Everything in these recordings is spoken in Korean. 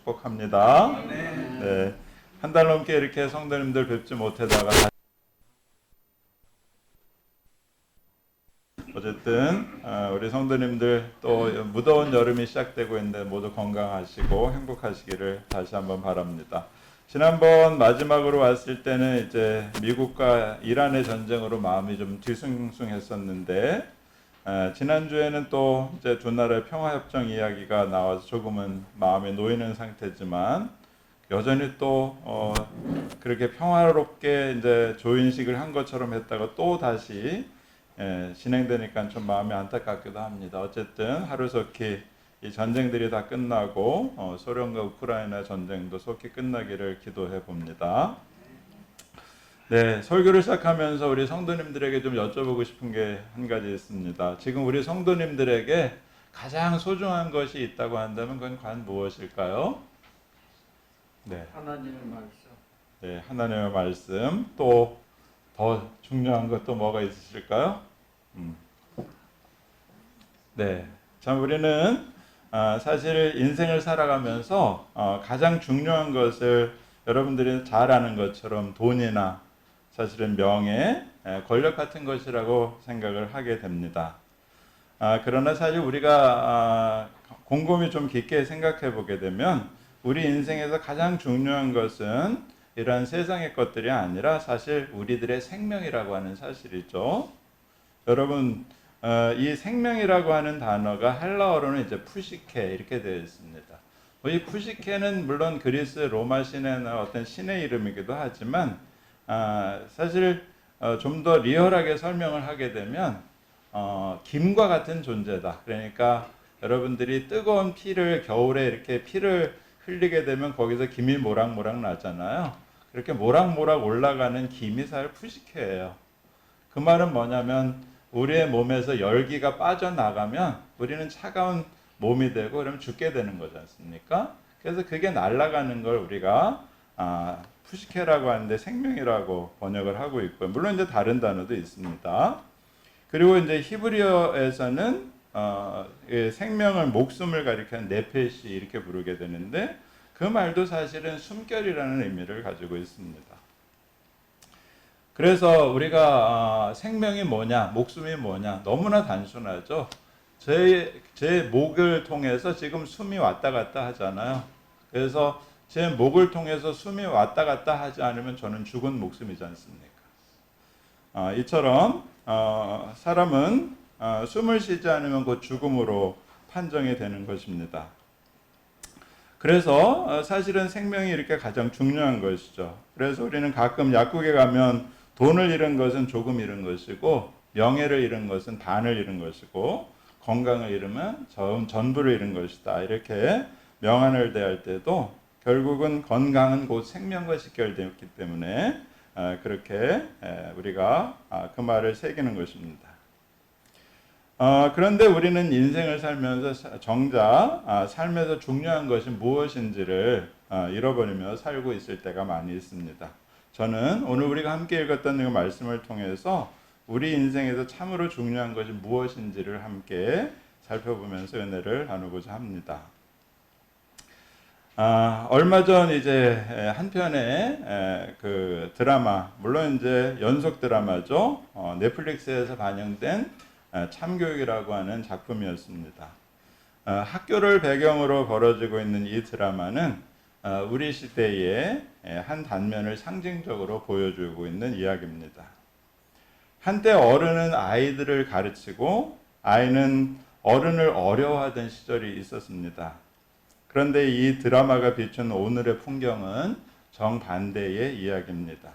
축복합니다. 네, 한 달 넘게 이렇게 성도님들 뵙지 못하다가 어쨌든 우리 성도님들 또 무더운 여름이 시작되고 있는데 모두 건강하시고 행복하시기를 다시 한번 바랍니다. 지난번 마지막으로 왔을 때는 이제 미국과 이란의 전쟁으로 마음이 좀 뒤숭숭했었는데 지난주에는 또 이제 두 나라의 평화협정 이야기가 나와서 조금은 마음이 놓이는 상태지만 여전히 또 그렇게 평화롭게 이제 조인식을 한 것처럼 했다가 또 다시 진행되니까 좀 마음이 안타깝기도 합니다. 어쨌든 하루속히 이 전쟁들이 다 끝나고 소련과 우크라이나 전쟁도 속히 끝나기를 기도해 봅니다. 네, 설교를 시작하면서 우리 성도님들에게 좀 여쭤보고 싶은 게 한 가지 있습니다. 지금 우리 성도님들에게 가장 소중한 것이 있다고 한다면 그건 과연 무엇일까요? 네, 하나님의 말씀. 네, 하나님의 말씀. 또 더 중요한 것도 뭐가 있으실까요? 네, 참 우리는 사실 인생을 살아가면서 가장 중요한 것을 여러분들이 잘 아는 것처럼 돈이나 사실은 명예, 권력 같은 것이라고 생각을 하게 됩니다. 그러나 사실 우리가 곰곰이 좀 깊게 생각해 보게 되면 우리 인생에서 가장 중요한 것은 이러한 세상의 것들이 아니라 사실 우리들의 생명이라고 하는 사실이죠. 여러분, 이 생명이라고 하는 단어가 헬라어로는 이제 푸시케 이렇게 되어 있습니다. 이 푸시케는 물론 그리스 로마 신의 어떤 신의 이름이기도 하지만 사실 좀 더 리얼하게 설명을 하게 되면 김과 같은 존재다. 그러니까 여러분들이 뜨거운 피를 겨울에 이렇게 피를 흘리게 되면 거기서 김이 모락모락 나잖아요. 그렇게 모락모락 올라가는 김이 사실 푸시케예요. 그 말은 뭐냐면 우리의 몸에서 열기가 빠져나가면 우리는 차가운 몸이 되고 그러면 죽게 되는 거지 않습니까? 그래서 그게 날아가는 걸 우리가 푸시케라고 하는데 생명이라고 번역을 하고 있고요. 물론 이제 다른 단어도 있습니다. 그리고 이제 히브리어에서는 생명을 목숨을 가리키는 네페시 이렇게 부르게 되는데 그 말도 사실은 숨결이라는 의미를 가지고 있습니다. 그래서 우리가 생명이 뭐냐, 목숨이 뭐냐 너무나 단순하죠. 제 목을 통해서 지금 숨이 왔다 갔다 하잖아요. 그래서 제 목을 통해서 숨이 왔다 갔다 하지 않으면 저는 죽은 목숨이지 않습니까? 이처럼 사람은 숨을 쉬지 않으면 곧 죽음으로 판정이 되는 것입니다. 그래서 사실은 생명이 이렇게 가장 중요한 것이죠. 그래서 우리는 가끔 약국에 가면 돈을 잃은 것은 조금 잃은 것이고 명예를 잃은 것은 반을 잃은 것이고 건강을 잃으면 전부를 잃은 것이다. 이렇게 명안을 대할 때도 결국은 건강은 곧 생명과 직결되었기 때문에 그렇게 우리가 그 말을 새기는 것입니다. 그런데 우리는 인생을 살면서 정작 삶에서 중요한 것이 무엇인지를 잃어버리며 살고 있을 때가 많이 있습니다. 저는 오늘 우리가 함께 읽었던 이 말씀을 통해서 우리 인생에서 참으로 중요한 것이 무엇인지를 함께 살펴보면서 은혜를 나누고자 합니다. 얼마 전 이제 한 편의 그 드라마, 물론 이제 연속 드라마죠. 넷플릭스에서 반영된 참교육이라고 하는 작품이었습니다. 학교를 배경으로 벌어지고 있는 이 드라마는 우리 시대의 한 단면을 상징적으로 보여주고 있는 이야기입니다. 한때 어른은 아이들을 가르치고 아이는 어른을 어려워하던 시절이 있었습니다. 그런데 이 드라마가 비춘 오늘의 풍경은 정반대의 이야기입니다.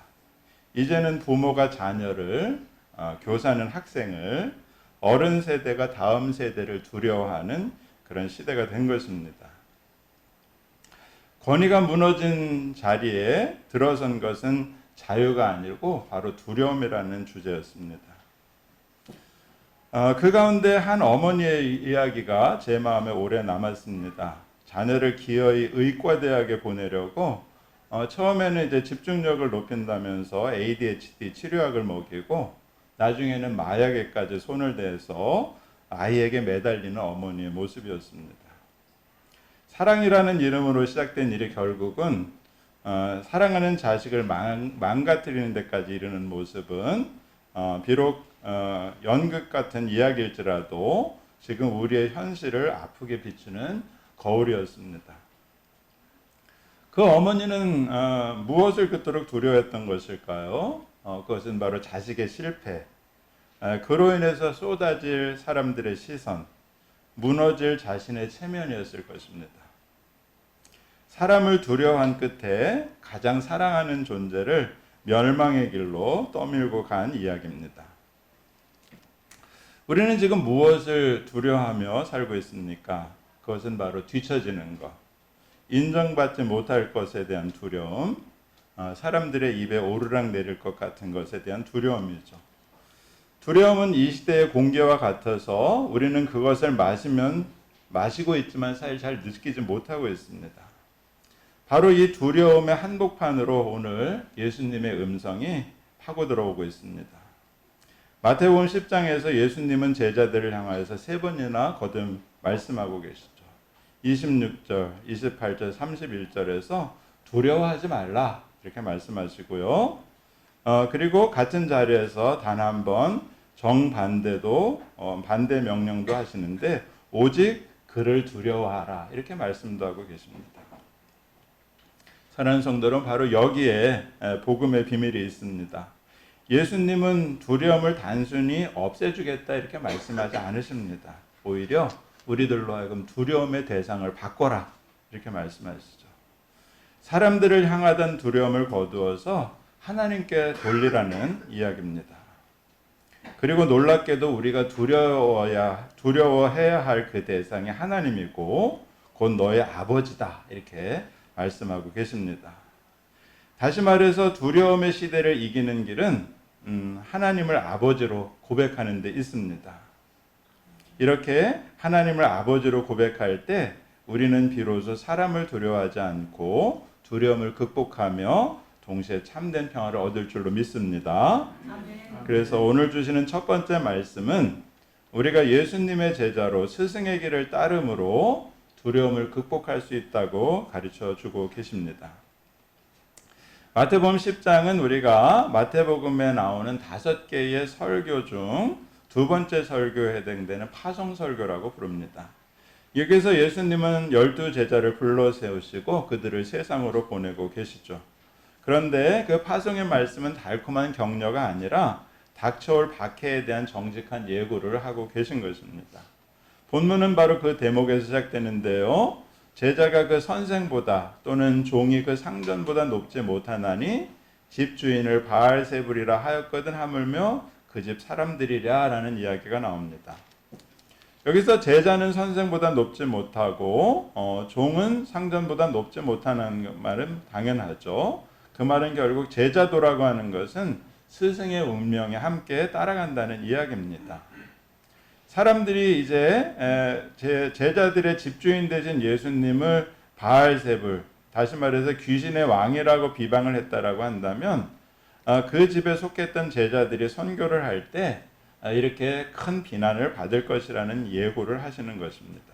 이제는 부모가 자녀를, 교사는 학생을, 어른 세대가 다음 세대를 두려워하는 그런 시대가 된 것입니다. 권위가 무너진 자리에 들어선 것은 자유가 아니고 바로 두려움이라는 주제였습니다. 그 가운데 한 어머니의 이야기가 제 마음에 오래 남았습니다. 자녀를 기어이 의과대학에 보내려고 처음에는 이제 집중력을 높인다면서 ADHD 치료약을 먹이고 나중에는 마약에까지 손을 대서 아이에게 매달리는 어머니의 모습이었습니다. 사랑이라는 이름으로 시작된 일이 결국은 사랑하는 자식을 망가뜨리는 데까지 이르는 모습은 비록 연극 같은 이야기일지라도 지금 우리의 현실을 아프게 비추는 거울이었습니다. 그 어머니는 무엇을 그토록 두려워했던 것일까요? 그것은 바로 자식의 실패, 그로 인해서 쏟아질 사람들의 시선, 무너질 자신의 체면이었을 것입니다. 사람을 두려워한 끝에 가장 사랑하는 존재를 멸망의 길로 떠밀고 간 이야기입니다. 우리는 지금 무엇을 두려워하며 살고 있습니까? 그것은 바로 뒤처지는 것, 인정받지 못할 것에 대한 두려움, 사람들의 입에 오르락 내릴 것 같은 것에 대한 두려움이죠. 두려움은 이 시대의 공기와 같아서 우리는 그것을 마시고 있지만 사실 잘 느끼지 못하고 있습니다. 바로 이 두려움의 한복판으로 오늘 예수님의 음성이 파고 들어오고 있습니다. 마태복음 10장에서 예수님은 제자들을 향하여서 3번이나 거듭 말씀하고 계시죠. 26절, 28절, 31절에서 두려워하지 말라 이렇게 말씀하시고요. 그리고 같은 자리에서 단 한 번 정반대도 반대 명령도 하시는데 오직 그를 두려워하라 이렇게 말씀도 하고 계십니다. 사랑하는 성도는 바로 여기에 복음의 비밀이 있습니다. 예수님은 두려움을 단순히 없애주겠다 이렇게 말씀하지 않으십니다. 오히려 우리들로 하여금 두려움의 대상을 바꿔라 이렇게 말씀하시죠. 사람들을 향하던 두려움을 거두어서 하나님께 돌리라는 이야기입니다. 그리고 놀랍게도 우리가 두려워해야 할 그 대상이 하나님이고 곧 너의 아버지다 이렇게 말씀하고 계십니다. 다시 말해서 두려움의 시대를 이기는 길은 하나님을 아버지로 고백하는 데 있습니다. 이렇게 하나님을 아버지로 고백할 때 우리는 비로소 사람을 두려워하지 않고 두려움을 극복하며 동시에 참된 평화를 얻을 줄로 믿습니다. 그래서 오늘 주시는 첫 번째 말씀은 우리가 예수님의 제자로 스승의 길을 따름으로 두려움을 극복할 수 있다고 가르쳐 주고 계십니다. 마태복음 10장은 우리가 마태복음에 나오는 5개의 설교 중 두 번째 설교에 해당되는 파송설교라고 부릅니다. 여기서 예수님은 12 제자를 불러 세우시고 그들을 세상으로 보내고 계시죠. 그런데 그 파송의 말씀은 달콤한 격려가 아니라 닥쳐올 박해에 대한 정직한 예고를 하고 계신 것입니다. 본문은 바로 그 대목에서 시작되는데요. 제자가 그 선생보다 또는 종이 그 상전보다 높지 못하나니 집주인을 바알세불이라 하였거든 하물며 그 집 사람들이랴 라는 이야기가 나옵니다. 여기서 제자는 선생보다 높지 못하고 종은 상전보다 높지 못하는 말은 당연하죠. 그 말은 결국 제자도라고 하는 것은 스승의 운명에 함께 따라간다는 이야기입니다. 사람들이 이제 제자들의 집주인 되신 예수님을 바알세불, 다시 말해서 귀신의 왕이라고 비방을 했다라고 한다면 그 집에 속했던 제자들이 선교를 할 때 이렇게 큰 비난을 받을 것이라는 예고를 하시는 것입니다.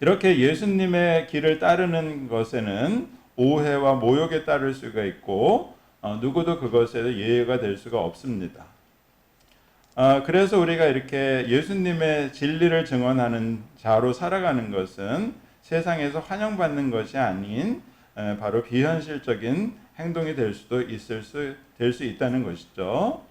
이렇게 예수님의 길을 따르는 것에는 오해와 모욕에 따를 수가 있고 누구도 그것에 예외가 될 수가 없습니다. 그래서 우리가 이렇게 예수님의 진리를 증언하는 자로 살아가는 것은 세상에서 환영받는 것이 아닌 바로 비현실적인 행동이 될 수 있다는 것이죠.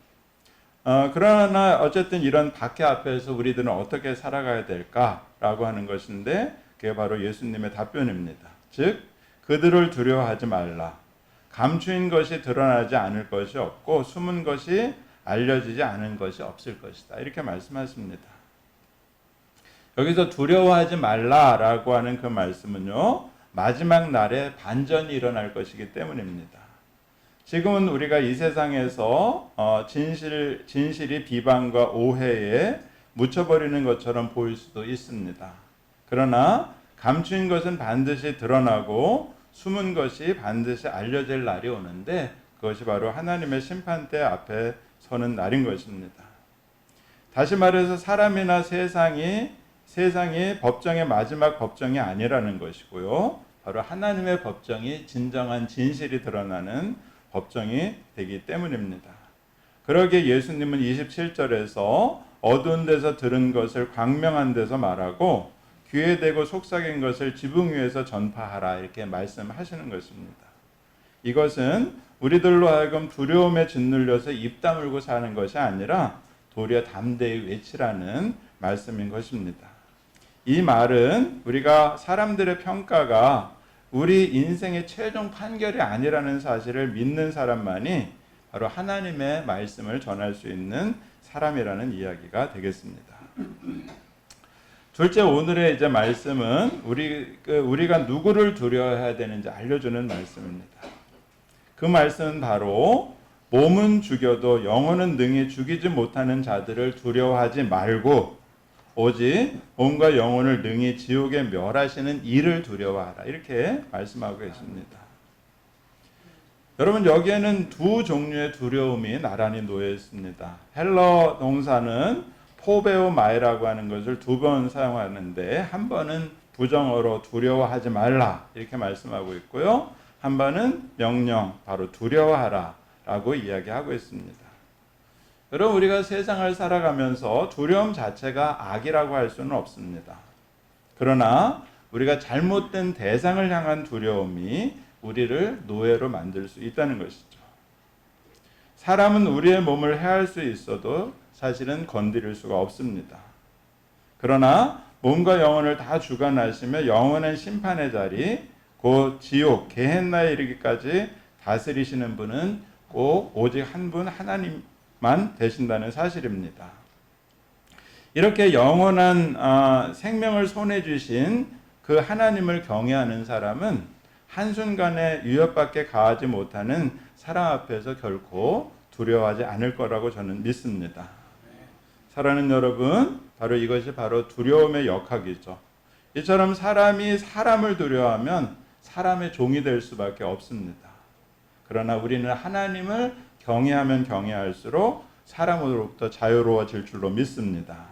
그러나 어쨌든 이런 박해 앞에서 우리들은 어떻게 살아가야 될까라고 하는 것인데 그게 바로 예수님의 답변입니다. 즉 그들을 두려워하지 말라. 감추인 것이 드러나지 않을 것이 없고 숨은 것이 알려지지 않은 것이 없을 것이다. 이렇게 말씀하십니다. 여기서 두려워하지 말라라고 하는 그 말씀은요. 마지막 날에 반전이 일어날 것이기 때문입니다. 지금은 우리가 이 세상에서 진실이 비방과 오해에 묻혀버리는 것처럼 보일 수도 있습니다. 그러나 감추인 것은 반드시 드러나고 숨은 것이 반드시 알려질 날이 오는데 그것이 바로 하나님의 심판대 앞에 서는 날인 것입니다. 다시 말해서 사람이나 세상이 세상이 법정의 마지막 법정이 아니라는 것이고요. 바로 하나님의 법정이 진정한 진실이 드러나는 법정이 되기 때문입니다. 그러기에 예수님은 27절에서 어두운 데서 들은 것을 광명한 데서 말하고 귀에 대고 속삭인 것을 지붕 위에서 전파하라 이렇게 말씀하시는 것입니다. 이것은 우리들로 하여금 두려움에 짓눌려서 입 다물고 사는 것이 아니라 도리어 담대히 외치라는 말씀인 것입니다. 이 말은 우리가 사람들의 평가가 우리 인생의 최종 판결이 아니라는 사실을 믿는 사람만이 바로 하나님의 말씀을 전할 수 있는 사람이라는 이야기가 되겠습니다. 둘째, 오늘의 이제 말씀은 우리가 누구를 두려워해야 되는지 알려주는 말씀입니다. 그 말씀은 바로 몸은 죽여도 영혼은 능히 죽이지 못하는 자들을 두려워하지 말고 오직 몸과 영혼을 능히 지옥에 멸하시는 이를 두려워하라 이렇게 말씀하고 계십니다. 여러분, 여기에는 두 종류의 두려움이 나란히 놓여 있습니다. 헬러 동사는 포베오마이라고 하는 것을 두 번 사용하는데 한 번은 부정어로 두려워하지 말라 이렇게 말씀하고 있고요. 한 번은 명령, 바로 두려워하라 라고 이야기하고 있습니다. 여러분, 우리가 세상을 살아가면서 두려움 자체가 악이라고 할 수는 없습니다. 그러나 우리가 잘못된 대상을 향한 두려움이 우리를 노예로 만들 수 있다는 것이죠. 사람은 우리의 몸을 해할 수 있어도 사실은 건드릴 수가 없습니다. 그러나 몸과 영혼을 다 주관하시며 영원한 심판의 자리, 곧 지옥, 게헨나에 이르기까지 다스리시는 분은 꼭 오직 한 분 하나님만 되신다는 사실입니다. 이렇게 영원한 생명을 손에 쥐신 그 하나님을 경외하는 사람은 한순간에 위협밖에 가하지 못하는 사람 앞에서 결코 두려워하지 않을 거라고 저는 믿습니다. 사랑하는 여러분, 바로 이것이 바로 두려움의 역학이죠. 이처럼 사람이 사람을 두려워하면 사람의 종이 될 수밖에 없습니다. 그러나 우리는 하나님을 경외하면 경외할수록 사람으로부터 자유로워질 줄로 믿습니다.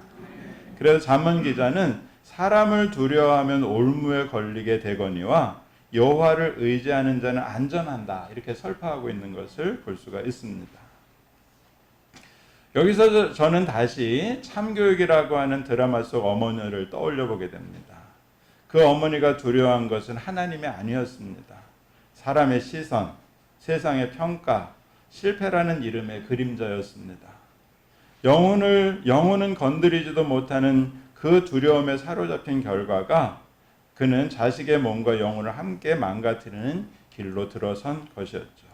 그래서 잠언 기자는 사람을 두려워하면 올무에 걸리게 되거니와 여호와를 의지하는 자는 안전한다 이렇게 설파하고 있는 것을 볼 수가 있습니다. 여기서 저는 다시 참교육이라고 하는 드라마 속 어머니를 떠올려 보게 됩니다. 그 어머니가 두려워한 것은 하나님이 아니었습니다. 사람의 시선, 세상의 평가, 실패라는 이름의 그림자였습니다. 영혼은 건드리지도 못하는 그 두려움에 사로잡힌 결과가 그는 자식의 몸과 영혼을 함께 망가뜨리는 길로 들어선 것이었죠.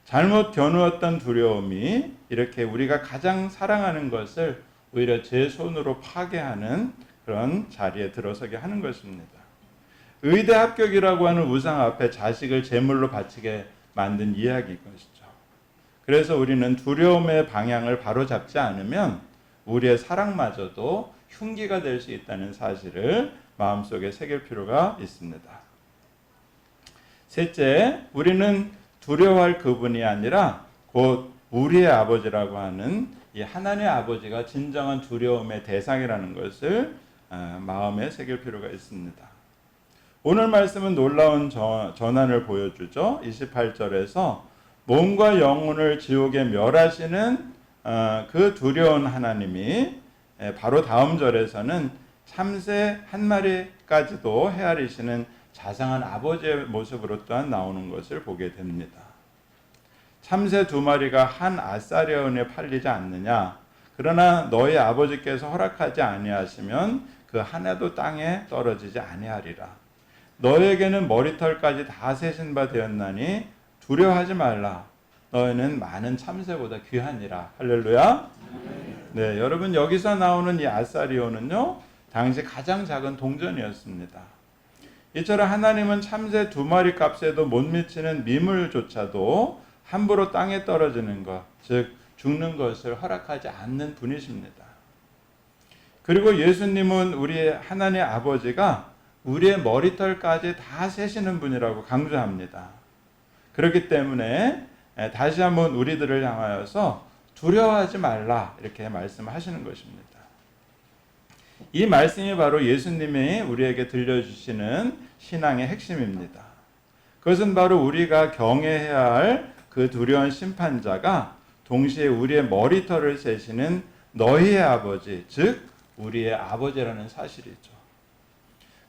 잘못 겨누었던 두려움이 이렇게 우리가 가장 사랑하는 것을 오히려 제 손으로 파괴하는 그런 자리에 들어서게 하는 것입니다. 의대 합격이라고 하는 우상 앞에 자식을 제물로 바치게 만든 이야기인 것이죠. 그래서 우리는 두려움의 방향을 바로잡지 않으면 우리의 사랑마저도 흉기가 될 수 있다는 사실을 마음속에 새길 필요가 있습니다. 셋째, 우리는 두려워할 그분이 아니라 곧 우리의 아버지라고 하는 이 하나님의 아버지가 진정한 두려움의 대상이라는 것을 마음에 새길 필요가 있습니다. 오늘 말씀은 놀라운 전환을 보여주죠. 28절에서 몸과 영혼을 지옥에 멸하시는 그 두려운 하나님이 바로 다음 절에서는 참새 한 마리까지도 헤아리시는 자상한 아버지의 모습으로 또한 나오는 것을 보게 됩니다. 참새 두 마리가 한 아사리온에 팔리지 않느냐? 그러나 너희 아버지께서 허락하지 아니하시면 그 하나도 땅에 떨어지지 아니하리라. 너에게는 머리털까지 다 세신 바 되었나니 두려워하지 말라. 너희는 많은 참새보다 귀하니라. 할렐루야. 네, 여러분, 여기서 나오는 이 아사리온은요, 당시 가장 작은 동전이었습니다. 이처럼 하나님은 참새 두 마리 값에도 못 미치는 미물조차도 함부로 땅에 떨어지는 것, 즉 죽는 것을 허락하지 않는 분이십니다. 그리고 예수님은 우리 하나님의 아버지가 우리의 머리털까지 다 세시는 분이라고 강조합니다. 그렇기 때문에 다시 한번 우리들을 향하여서 두려워하지 말라 이렇게 말씀하시는 것입니다. 이 말씀이 바로 예수님이 우리에게 들려주시는 신앙의 핵심입니다. 그것은 바로 우리가 경외해야 할 그 두려운 심판자가 동시에 우리의 머리털을 세시는 너희의 아버지, 즉 우리의 아버지라는 사실이죠.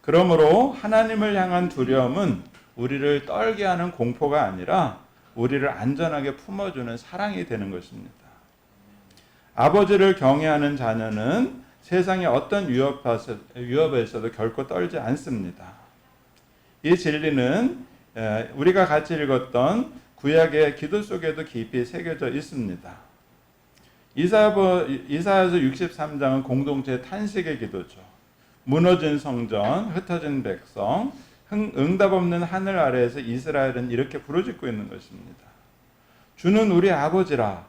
그러므로 하나님을 향한 두려움은 우리를 떨게 하는 공포가 아니라 우리를 안전하게 품어주는 사랑이 되는 것입니다. 아버지를 경외하는 자녀는 세상의 어떤 위협에서도 결코 떨지 않습니다. 이 진리는 우리가 같이 읽었던 구약의 기도 속에도 깊이 새겨져 있습니다. 이사야서 63장은 공동체 탄식의 기도죠. 무너진 성전, 흩어진 백성, 응답 없는 하늘 아래에서 이스라엘은 이렇게 부르짖고 있는 것입니다. 주는 우리 아버지라.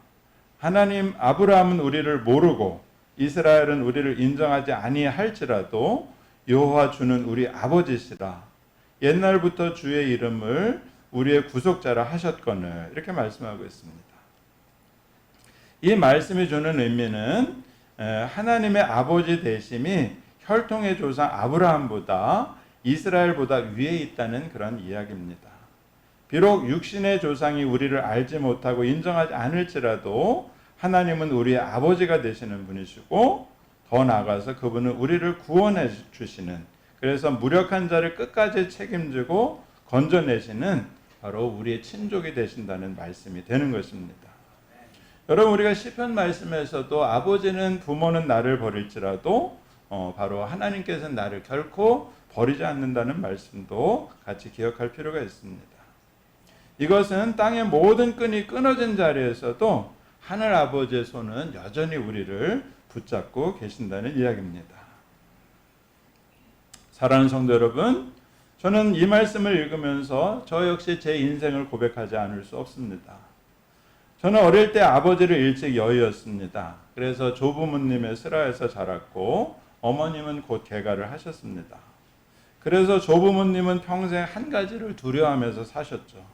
하나님 아브라함은 우리를 모르고 이스라엘은 우리를 인정하지 아니할지라도 여호와 주는 우리 아버지시라. 옛날부터 주의 이름을 우리의 구속자라 하셨거늘. 이렇게 말씀하고 있습니다. 이 말씀이 주는 의미는 하나님의 아버지 되심이 혈통의 조상 아브라함보다 이스라엘보다 위에 있다는 그런 이야기입니다. 비록 육신의 조상이 우리를 알지 못하고 인정하지 않을지라도 하나님은 우리의 아버지가 되시는 분이시고 더 나아가서 그분은 우리를 구원해 주시는, 그래서 무력한 자를 끝까지 책임지고 건져내시는 바로 우리의 친족이 되신다는 말씀이 되는 것입니다. 여러분, 우리가 시편 말씀에서도 아버지는 부모는 나를 버릴지라도 바로 하나님께서는 나를 결코 버리지 않는다는 말씀도 같이 기억할 필요가 있습니다. 이것은 땅의 모든 끈이 끊어진 자리에서도 하늘 아버지의 손은 여전히 우리를 붙잡고 계신다는 이야기입니다. 사랑하는 성도 여러분, 저는 이 말씀을 읽으면서 저 역시 제 인생을 고백하지 않을 수 없습니다. 저는 어릴 때 아버지를 일찍 여의었습니다. 그래서 조부모님의 슬하에서 자랐고 어머님은 곧 개가를 하셨습니다. 그래서 조부모님은 평생 한 가지를 두려워하면서 사셨죠.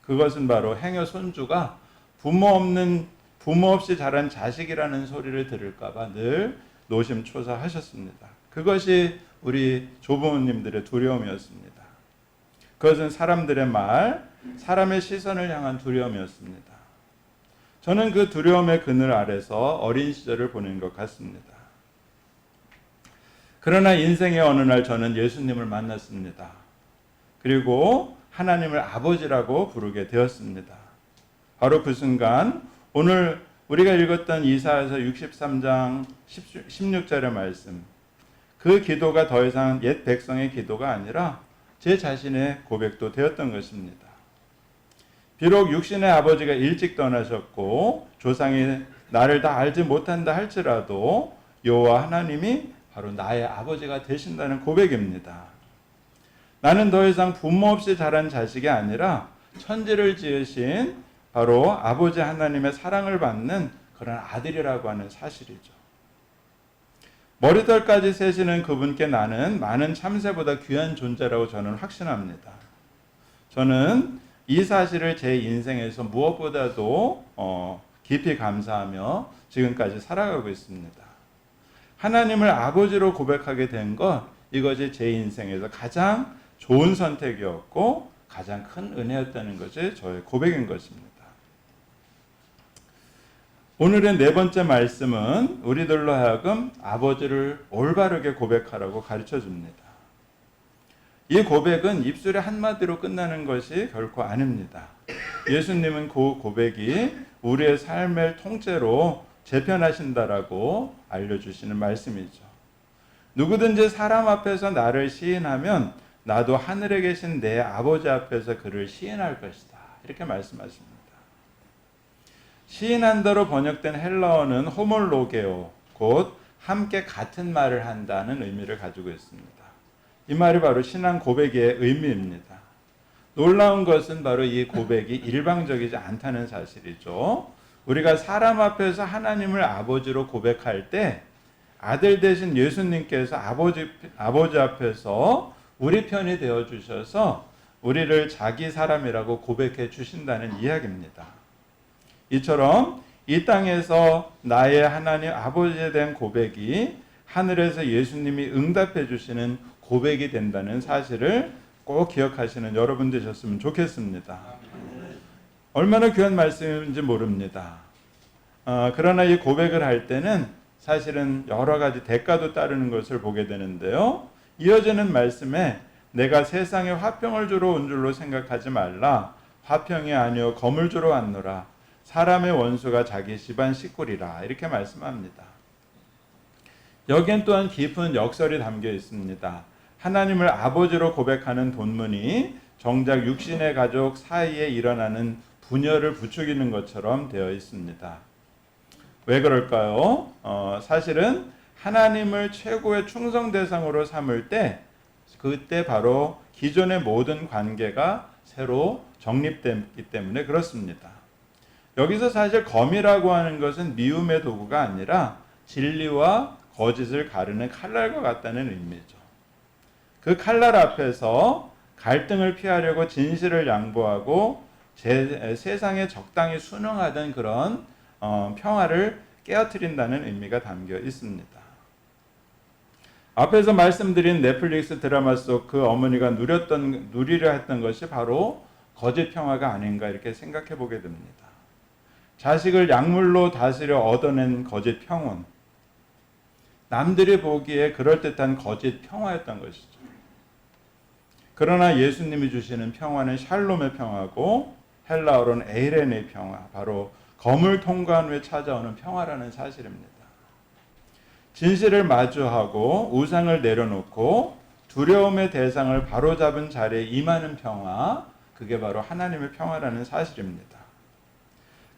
그것은 바로 행여 손주가 부모 없이 자란 자식이라는 소리를 들을까봐 늘 노심초사하셨습니다. 그것이 우리 조부모님들의 두려움이었습니다. 그것은 사람들의 말, 사람의 시선을 향한 두려움이었습니다. 저는 그 두려움의 그늘 아래서 어린 시절을 보낸 것 같습니다. 그러나 인생의 어느 날 저는 예수님을 만났습니다. 그리고 하나님을 아버지라고 부르게 되었습니다. 바로 그 순간 오늘 우리가 읽었던 이사야서 63장 16절의 말씀, 그 기도가 더 이상 옛 백성의 기도가 아니라 제 자신의 고백도 되었던 것입니다. 비록 육신의 아버지가 일찍 떠나셨고 조상이 나를 다 알지 못한다 할지라도 여호와 하나님이 바로 나의 아버지가 되신다는 고백입니다. 나는 더 이상 부모 없이 자란 자식이 아니라 천지를 지으신 바로 아버지 하나님의 사랑을 받는 그런 아들이라고 하는 사실이죠. 머리털까지 세시는 그분께 나는 많은 참새보다 귀한 존재라고 저는 확신합니다. 저는 이 사실을 제 인생에서 무엇보다도 깊이 감사하며 지금까지 살아가고 있습니다. 하나님을 아버지로 고백하게 된 것, 이것이 제 인생에서 가장 좋은 선택이었고 가장 큰 은혜였다는 것이 저의 고백인 것입니다. 오늘의 네 번째 말씀은 우리들로 하여금 아버지를 올바르게 고백하라고 가르쳐 줍니다. 이 고백은 입술의 한마디로 끝나는 것이 결코 아닙니다. 예수님은 그 고백이 우리의 삶을 통째로 재편하신다라고 알려주시는 말씀이죠. 누구든지 사람 앞에서 나를 시인하면 나도 하늘에 계신 내 아버지 앞에서 그를 시인할 것이다. 이렇게 말씀하십니다. 시인한다로 번역된 헬라어는 호몰로게오, 곧 함께 같은 말을 한다는 의미를 가지고 있습니다. 이 말이 바로 신앙 고백의 의미입니다. 놀라운 것은 바로 이 고백이 일방적이지 않다는 사실이죠. 우리가 사람 앞에서 하나님을 아버지로 고백할 때 아들 되신 예수님께서 아버지 앞에서 우리 편이 되어 주셔서 우리를 자기 사람이라고 고백해 주신다는 이야기입니다. 이처럼 이 땅에서 나의 하나님 아버지에 대한 고백이 하늘에서 예수님이 응답해 주시는 고백이 된다는 사실을 꼭 기억하시는 여러분 되셨으면 좋겠습니다. 얼마나 귀한 말씀인지 모릅니다. 그러나 이 고백을 할 때는 사실은 여러 가지 대가도 따르는 것을 보게 되는데요. 이어지는 말씀에 내가 세상에 화평을 주러 온 줄로 생각하지 말라. 화평이 아니요 검을 주러 왔노라. 사람의 원수가 자기 집안 식구리라. 이렇게 말씀합니다. 여기엔 또한 깊은 역설이 담겨 있습니다. 하나님을 아버지로 고백하는 본문이 정작 육신의 가족 사이에 일어나는 분열을 부추기는 것처럼 되어 있습니다. 왜 그럴까요? 사실은 하나님을 최고의 충성 대상으로 삼을 때 그때 바로 기존의 모든 관계가 새로 정립됐기 때문에 그렇습니다. 여기서 사실 검이라고 하는 것은 미움의 도구가 아니라 진리와 거짓을 가르는 칼날과 같다는 의미죠. 그 칼날 앞에서 갈등을 피하려고 진실을 양보하고 세상에 적당히 순응하던 그런 평화를 깨어뜨린다는 의미가 담겨 있습니다. 앞에서 말씀드린 넷플릭스 드라마 속 그 어머니가 누리려 했던 것이 바로 거짓 평화가 아닌가 이렇게 생각해 보게 됩니다. 자식을 약물로 다스려 얻어낸 거짓 평온, 남들이 보기에 그럴듯한 거짓 평화였던 것이죠. 그러나 예수님이 주시는 평화는 샬롬의 평화고 헬라어로는 에이레네의 평화, 바로 검을 통과한 후에 찾아오는 평화라는 사실입니다. 진실을 마주하고 우상을 내려놓고 두려움의 대상을 바로잡은 자리에 임하는 평화, 그게 바로 하나님의 평화라는 사실입니다.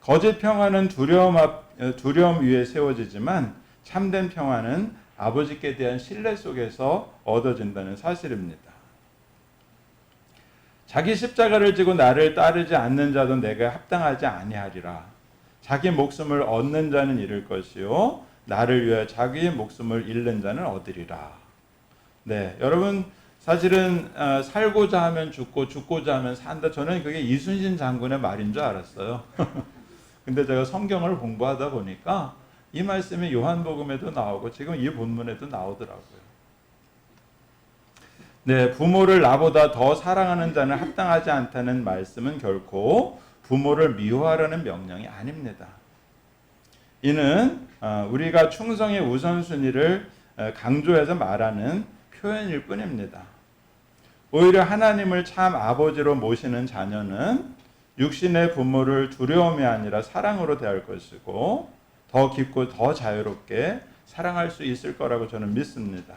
거짓 평화는 두려움 위에 세워지지만 참된 평화는 아버지께 대한 신뢰 속에서 얻어진다는 사실입니다. 자기 십자가를 지고 나를 따르지 않는 자도 내게 합당하지 아니하리라. 자기 목숨을 얻는 자는 잃을 것이요 나를 위하여 자기의 목숨을 잃는 자는 얻으리라. 네, 여러분 사실은 살고자 하면 죽고 죽고자 하면 산다. 저는 그게 이순신 장군의 말인 줄 알았어요. 근데 제가 성경을 공부하다 보니까 이 말씀이 요한복음에도 나오고 지금 이 본문에도 나오더라고요. 네, 부모를 나보다 더 사랑하는 자는 합당하지 않다는 말씀은 결코 부모를 미워하라는 명령이 아닙니다. 이는 우리가 충성의 우선순위를 강조해서 말하는 표현일 뿐입니다. 오히려 하나님을 참 아버지로 모시는 자녀는 육신의 부모를 두려움이 아니라 사랑으로 대할 것이고 더 깊고 더 자유롭게 사랑할 수 있을 거라고 저는 믿습니다.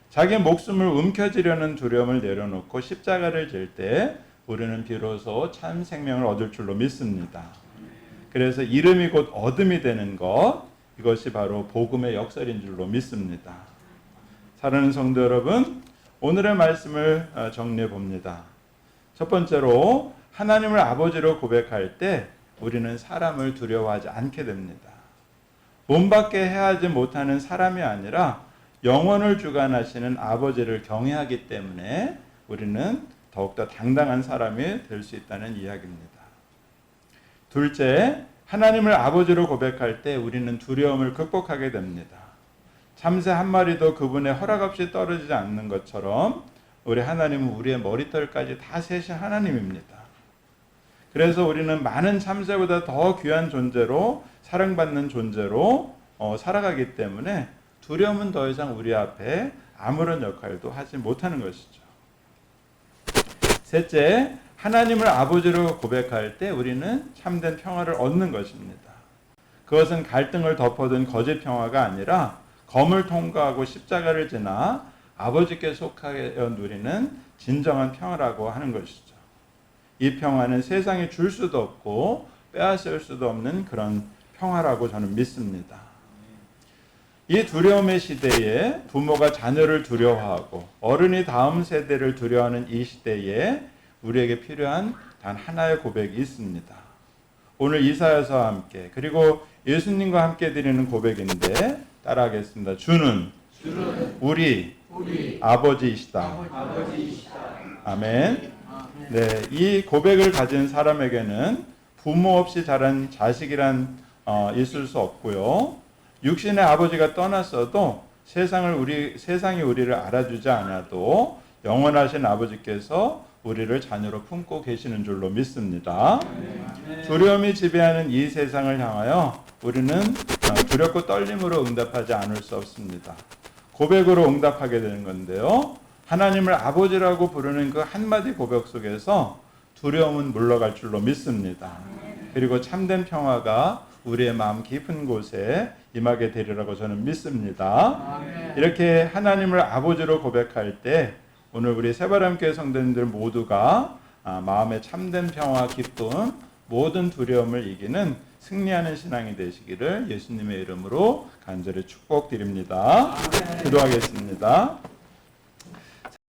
자기 목숨을 움켜쥐려는 두려움을 내려놓고 십자가를 질 때 우리는 비로소 참 생명을 얻을 줄로 믿습니다. 그래서 이름이 곧 어둠이 되는 것, 이것이 바로 복음의 역설인 줄로 믿습니다. 사랑하는 성도 여러분, 오늘의 말씀을 정리해 봅니다. 첫 번째로 하나님을 아버지로 고백할 때 우리는 사람을 두려워하지 않게 됩니다. 몸밖에 해하지 못하는 사람이 아니라 영원을 주관하시는 아버지를 경외하기 때문에 우리는 더욱더 당당한 사람이 될 수 있다는 이야기입니다. 둘째, 하나님을 아버지로 고백할 때 우리는 두려움을 극복하게 됩니다. 참새 한 마리도 그분의 허락 없이 떨어지지 않는 것처럼 우리 하나님은 우리의 머리털까지 다 세신 하나님입니다. 그래서 우리는 많은 참새보다 더 귀한 존재로 사랑받는 존재로 살아가기 때문에 두려움은 더 이상 우리 앞에 아무런 역할도 하지 못하는 것이죠. 셋째, 하나님을 아버지로 고백할 때 우리는 참된 평화를 얻는 것입니다. 그것은 갈등을 덮어둔 거짓 평화가 아니라 검을 통과하고 십자가를 지나 아버지께 속하여 누리는 진정한 평화라고 하는 것이죠. 이 평화는 세상이 줄 수도 없고 빼앗을 수도 없는 그런 평화라고 저는 믿습니다. 이 두려움의 시대에 부모가 자녀를 두려워하고 어른이 다음 세대를 두려워하는 이 시대에 우리에게 필요한 단 하나의 고백이 있습니다. 오늘 이사야서와 함께 그리고 예수님과 함께 드리는 고백인데 따라하겠습니다. 주는 우리 아버지이시다. 아멘. 네, 이 고백을 가진 사람에게는 부모 없이 자란 자식이란 있을 수 없고요. 육신의 아버지가 떠났어도 세상이 우리를 알아주지 않아도 영원하신 아버지께서 우리를 자녀로 품고 계시는 줄로 믿습니다. 두려움이 지배하는 이 세상을 향하여 우리는 두렵고 떨림으로 응답하지 않을 수 없습니다. 고백으로 응답하게 되는 건데요. 하나님을 아버지라고 부르는 그 한마디 고백 속에서 두려움은 물러갈 줄로 믿습니다. 그리고 참된 평화가 우리의 마음 깊은 곳에 임하게 되리라고 저는 믿습니다. 이렇게 하나님을 아버지로 고백할 때 오늘 우리 새바람교회 성도님들 모두가 마음의 참된 평화, 기쁨, 모든 두려움을 이기는 승리하는 신앙이 되시기를 예수님의 이름으로 간절히 축복드립니다. 기도하겠습니다.